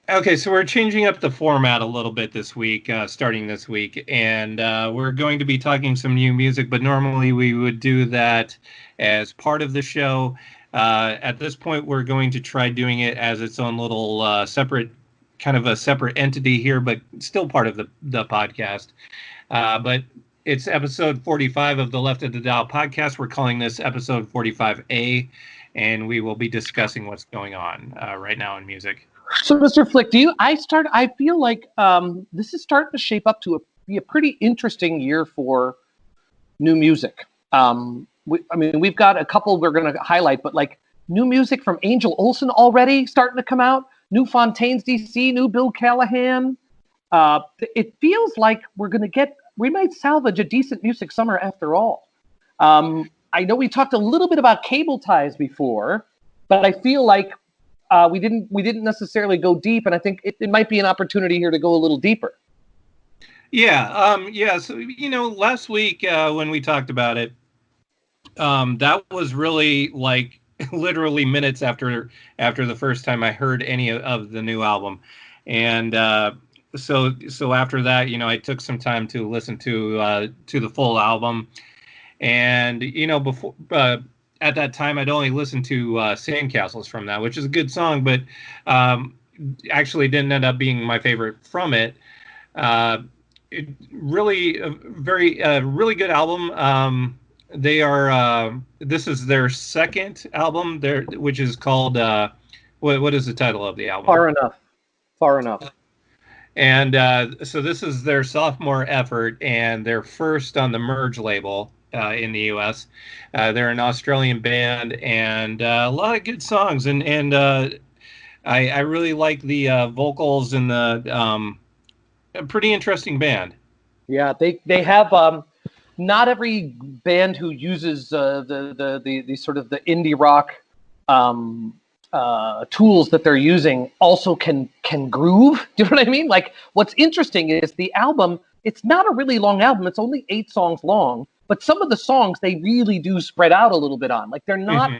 Okay, so we're changing up the format a little bit this week, starting this week, and we're going to be talking some new music, but normally we would do that as part of the show. At this point, we're going to try doing it as its own little separate, kind of a separate entity here, but still part of the podcast. But it's episode 45 of the Left of the Dial podcast. We're calling this episode 45A, and we will be discussing what's going on right now in music. So, Mr. Flick, I feel like this is starting to shape up to be a pretty interesting year for new music. We've got a couple we're going to highlight, but like new music from Angel Olsen already starting to come out, new Fontaines D.C, new Bill Callahan. It feels like we might salvage a decent music summer after all. I know we talked a little bit about cable ties before, but I feel like we didn't necessarily go deep, and I think it might be an opportunity here to go a little deeper. Yeah. So last week when we talked about it, that was really like literally minutes after the first time I heard any of the new album, and so after that, I took some time to listen to the full album, and before. At that time, I'd only listened to Sandcastles from that, which is a good song, but actually didn't end up being my favorite from it. It really a really good album. They are this is their second album, which is called what is the title of the album? Far enough. And so this is their sophomore effort and their first on the Merge label. In the U.S. They're an Australian band, and a lot of good songs, and I really like the vocals and the a pretty interesting band. Yeah, they have not every band who uses the sort of the indie rock tools that they're using also can groove. Do you know what I mean? Like, what's interesting is the album. It's not a really long album. It's only 8 songs long. But some of the songs they really do spread out a little bit on. Like they're not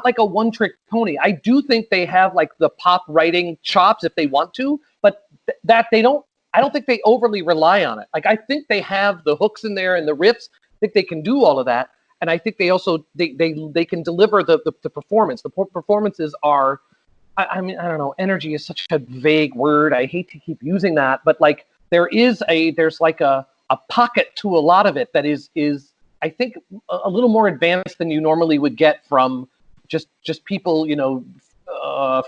like a one-trick pony. I do think they have like the pop writing chops if they want to, but that they don't. I don't think they overly rely on it. Like I think they have the hooks in there and the riffs. I think they can do all of that, and I think they also they can deliver the performance. The performances are. I mean, I don't know. Energy is such a vague word. I hate to keep using that, but like there's like a pocket to a lot of it that is I think a little more advanced than you normally would get from just people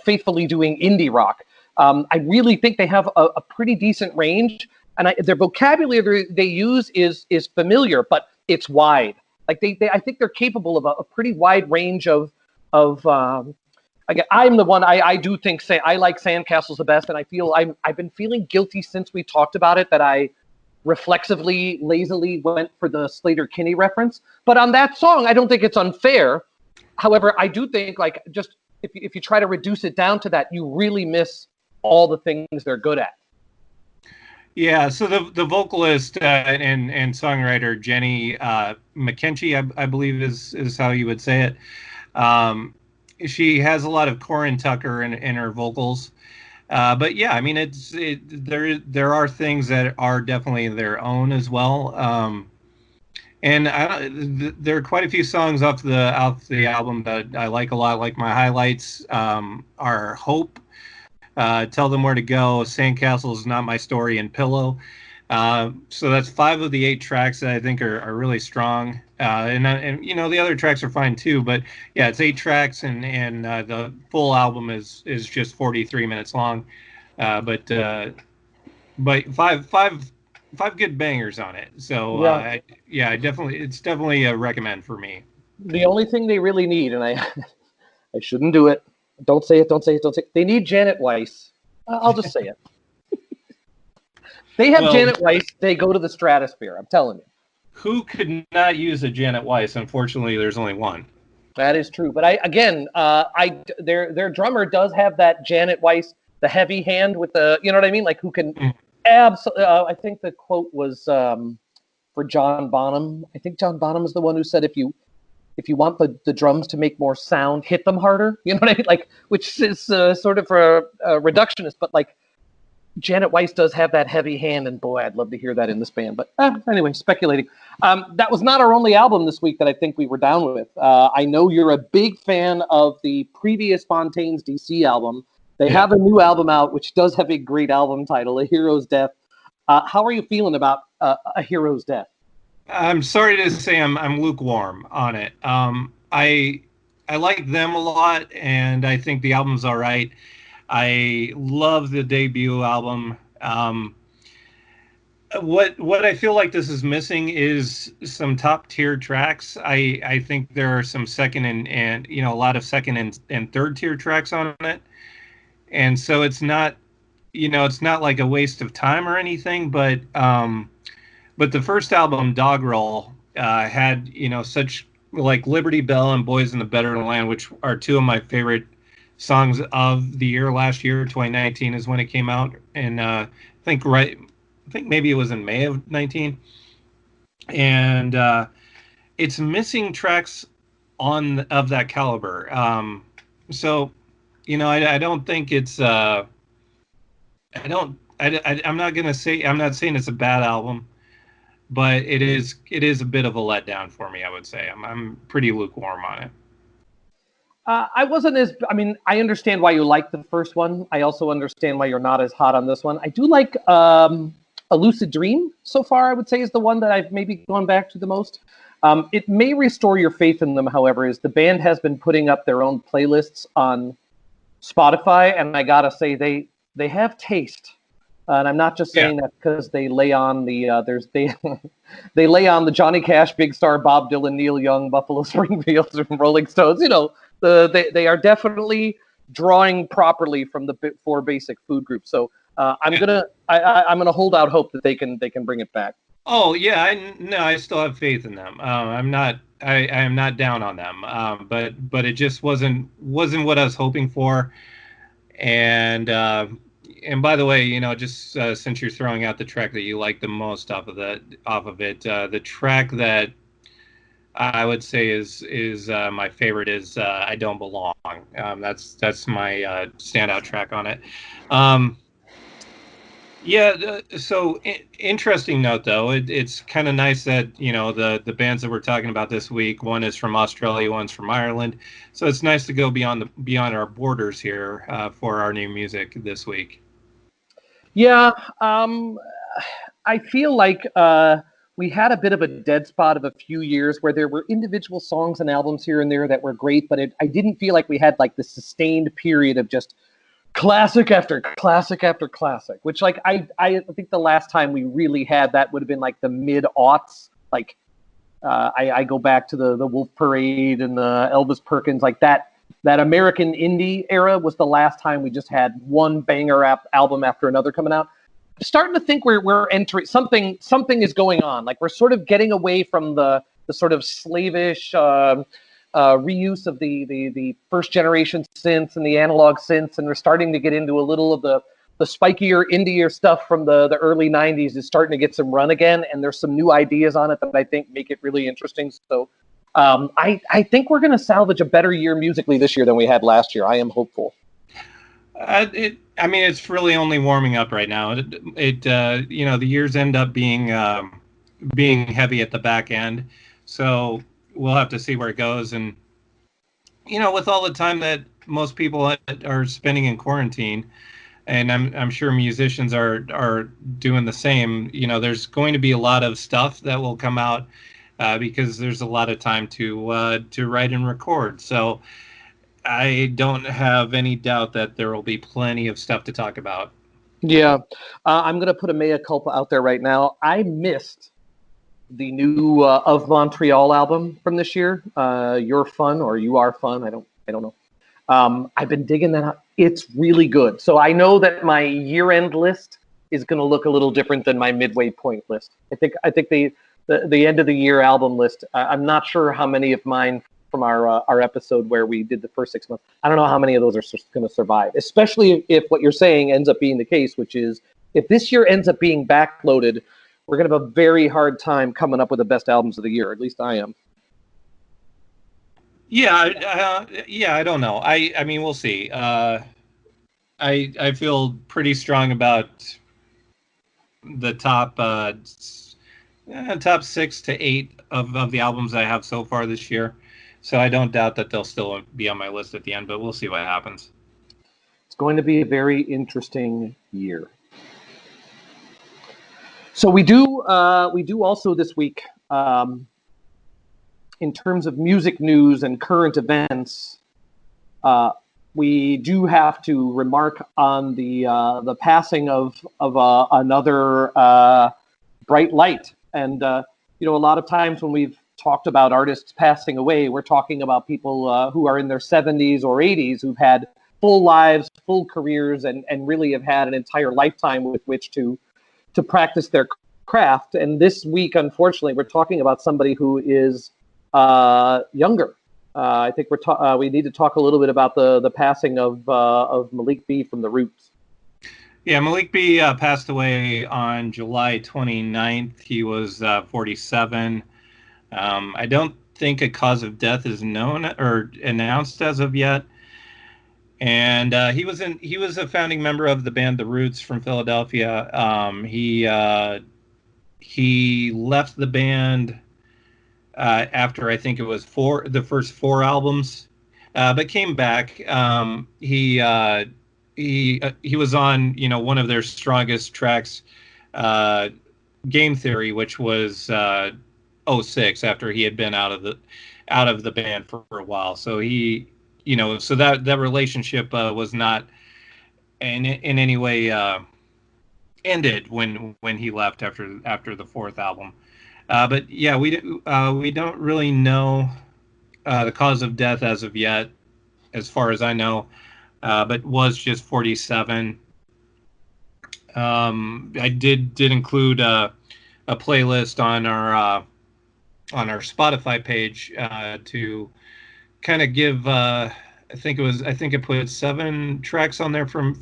faithfully doing indie rock. I really think they have a pretty decent range, and their vocabulary they use is familiar, but it's wide. Like I think they're capable of a pretty wide range of. Again, I'm the one. I do think I like Sandcastles the best, and I feel I've been feeling guilty since we talked about it that I reflexively, lazily went for the Slater-Kinney reference. But on that song, I don't think it's unfair. However, I do think like just if you try to reduce it down to that, you really miss all the things they're good at. Yeah, so the vocalist and songwriter Jenny McKenchie, I believe is how you would say it. She has a lot of Corin Tucker in her vocals. But yeah, I mean, there are things that are definitely their own as well. And there are quite a few songs off the album that I like a lot. Like my highlights are Hope, Tell Them Where to Go, Sandcastles, Not My Story, and Pillow. So that's 5 of the 8 tracks that I think are really strong. And the other tracks are fine too, but yeah, it's 8 tracks, and the full album is just 43 minutes long. But five good bangers on it. So it's definitely a recommend for me. The only thing they really need, and I shouldn't do it. Don't say it. They need Janet Weiss. I'll just say it. They have Janet Weiss. They go to the stratosphere. I'm telling you. Who could not use a Janet Weiss? Unfortunately, there's only one. That is true. But their drummer does have that Janet Weiss, the heavy hand with the, you know what I mean? Like who can absolutely, I think the quote was for John Bonham. I think John Bonham is the one who said, if if you want the drums to make more sound, hit them harder. You know what I mean? Like, which is sort of a reductionist, but like Janet Weiss does have that heavy hand, and boy, I'd love to hear that in this band. But anyway, speculating. That was not our only album this week that I think we were down with. I know you're a big fan of the previous Fontaines D.C. album. They have a new album out, which does have a great album title, A Hero's Death. How are you feeling about A Hero's Death? I'm sorry to say I'm lukewarm on it. I like them a lot, and I think the album's all right. I love the debut album. What I feel like this is missing is some top tier tracks. I think there are some second and a lot of second and third tier tracks on it, and so it's not like a waste of time or anything. But the first album, Doggerel, had such like Liberty Bell and Boys in the Better Land, which are two of my favorite songs of the year. Last year, 2019 is when it came out, and I think maybe it was in May of 19, and it's missing tracks of that caliber. So I don't think it's I'm not saying it's a bad album, but it is a bit of a letdown for me, I would say. I'm pretty lukewarm on it. I understand why you like the first one. I also understand why you're not as hot on this one. I do like A Lucid Dream so far, I would say, is the one that I've maybe gone back to the most. It may restore your faith in them, however, is the band has been putting up their own playlists on Spotify, and I gotta say, they have taste. And I'm not just saying that because they lay on they lay on the Johnny Cash, Big Star, Bob Dylan, Neil Young, Buffalo Springfield, and Rolling Stones. They are definitely drawing properly from the four basic food groups. So I'm gonna hold out hope that they can bring it back. Oh yeah, I still have faith in them. I am not down on them. But it just wasn't what I was hoping for. And by the way, just since you're throwing out the track that you like the most off of it, the track that I would say is my favorite is "I Don't Belong." That's my standout track on it. So interesting note though. It's kind of nice that the bands that we're talking about this week. One is from Australia, one's from Ireland. So it's nice to go beyond our borders here for our new music this week. Yeah, I feel like we had a bit of a dead spot of a few years where there were individual songs and albums here and there that were great, but I didn't feel like we had like the sustained period of just classic after classic after classic, which like I think the last time we really had that would have been like the mid-aughts. Like I go back to the Wolf Parade and the Elvis Perkins, like that American indie era was the last time we just had one banger album after another coming out. I'm starting to think we're entering something is going on. Like we're sort of getting away from the sort of slavish reuse of the first generation synths and the analog synths, and we're starting to get into a little of the spikier, indie stuff from the early 90s is starting to get some run again, and there's some new ideas on it that I think make it really interesting. So I think we're going to salvage a better year musically this year than we had last year. I am hopeful. It's really only warming up right now. The years end up being heavy at the back end, so we'll have to see where it goes. And with all the time that most people are spending in quarantine, and I'm sure musicians are doing the same. There's going to be a lot of stuff that will come out because there's a lot of time to write and record. So I don't have any doubt that there will be plenty of stuff to talk about. Yeah, I'm going to put a mea culpa out there right now. I missed the new Of Montreal album from this year. You're Fun or You Are Fun. I don't know. I've been digging that out. It's really good. So I know that my year-end list is going to look a little different than my midway point list. I think the end of the year album list. I'm not sure how many of mine from our episode where we did the first 6 months. I don't know how many of those are going to survive, especially if what you're saying ends up being the case, which is if this year ends up being backloaded, we're going to have a very hard time coming up with the best albums of the year. At least I am. Yeah, I don't know. I mean, we'll see. I feel pretty strong about the top 6 to 8 of the albums I have so far this year. So I don't doubt that they'll still be on my list at the end, but we'll see what happens. It's going to be a very interesting year. So we do also this week, in terms of music news and current events. We do have to remark on the passing of another bright light, and a lot of times when we've talked about artists passing away, we're talking about people who are in their 70s or 80s who've had full lives, full careers, and really have had an entire lifetime with which to practice their craft. And this week, unfortunately, we're talking about somebody who is younger. I think we need to talk a little bit about the passing of Malik B from the Roots. Yeah, Malik B passed away on July 29th. He was 47. I don't think a cause of death is known or announced as of yet. And he was a founding member of the band The Roots from Philadelphia. He left the band after I think it was the first 4 albums, but came back. He was on one of their strongest tracks, Game Theory, which was '06, after he had been out of the band for a while. So so that relationship was not in any way ended when he left after the 4th album. But yeah, we don't really know the cause of death as of yet, as far as I know, but was just 47. I did include a playlist on our Spotify page to kind of give. I think it put 7 tracks on there from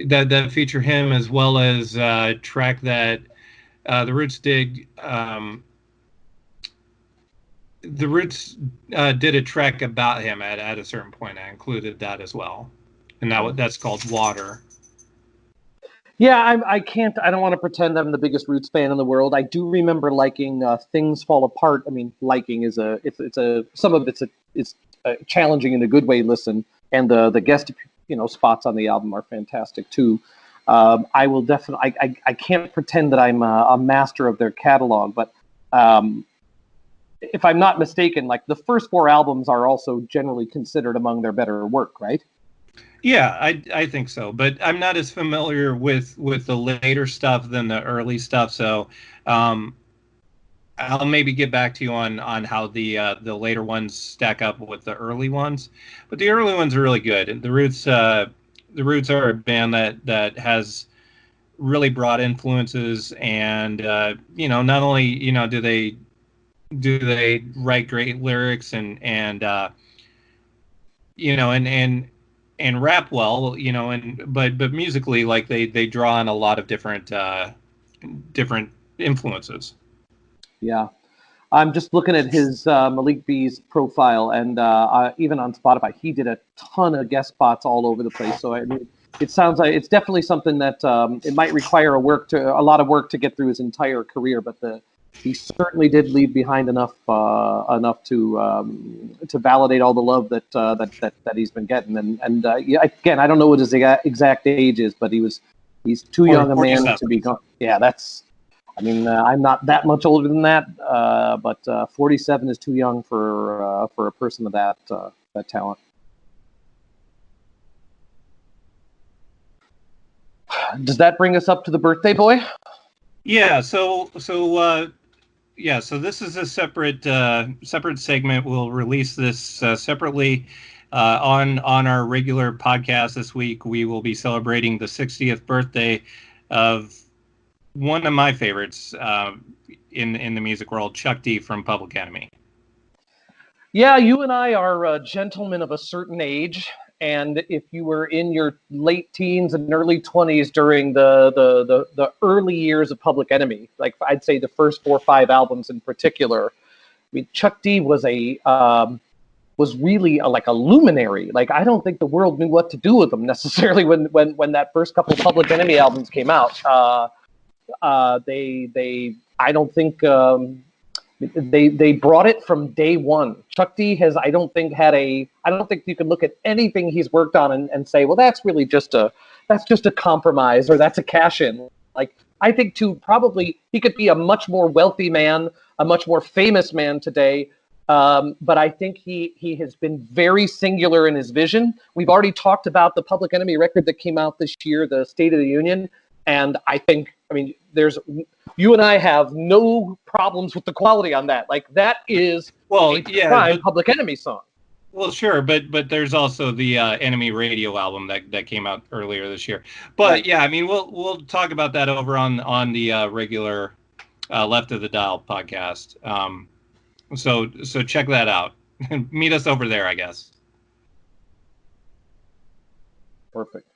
that feature him, as well as a track that the Roots did. The Roots did a track about him at a certain point. I included that as well, and that's called Water. Yeah, I can't. I don't want to pretend I'm the biggest Roots fan in the world. I do remember liking "Things Fall Apart." I mean, liking is some of it's challenging in a good way. Listen, and the guest spots on the album are fantastic too. I will definitely. I can't pretend that I'm a master of their catalog, but if I'm not mistaken, like the first 4 albums are also generally considered among their better work, right? Yeah, I think so, but I'm not as familiar with the later stuff than the early stuff. So I'll maybe get back to you on how the later ones stack up with the early ones. But the early ones are really good. The Roots are a band that has really broad influences, and not only do they write great lyrics and rap well, but musically, like they draw on a lot of different influences. Yeah. I'm just looking at his Malik B's profile, and even on Spotify, he did a ton of guest spots all over the place. So I mean, it sounds like it's definitely something that it might require a lot of work to get through his entire career, but he certainly did leave behind enough to validate all the love that he's been getting. And yeah, again, I don't know what his exact age is, but he's too young a man to be gone. Yeah, I mean, I'm not that much older than that, but 47 is too young for a person of that talent. Does that bring us up to the birthday boy? Yeah. So this is a separate segment. We'll release this separately on our regular podcast this week. We will be celebrating the 60th birthday of one of my favorites in the music world, Chuck D from Public Enemy. Yeah, you and I are gentlemen of a certain age, and if you were in your late teens and early 20s during the early years of Public Enemy, like I'd say the first 4 or 5 albums in particular, mean, Chuck D was was really like a luminary. Like, I don't think the world knew what to do with him necessarily when that first couple Public Enemy albums came out. I don't think they brought it from day one. Chuck D has, I don't think you can look at anything he's worked on and say, well, that's just a compromise, or that's a cash in. Like, I think probably he could be a much more wealthy man, a much more famous man today. But I think he has been very singular in his vision. We've already talked about the Public Enemy record that came out this year, the State of the Union. And I mean, you and I have no problems with the quality on that. Like, that is a prime Public Enemy song. Well, sure, but there's also the Enemy Radio album that came out earlier this year. But yeah, I mean, we'll talk about that over on the regular Left of the Dial podcast. So check that out. Meet us over there, I guess. Perfect.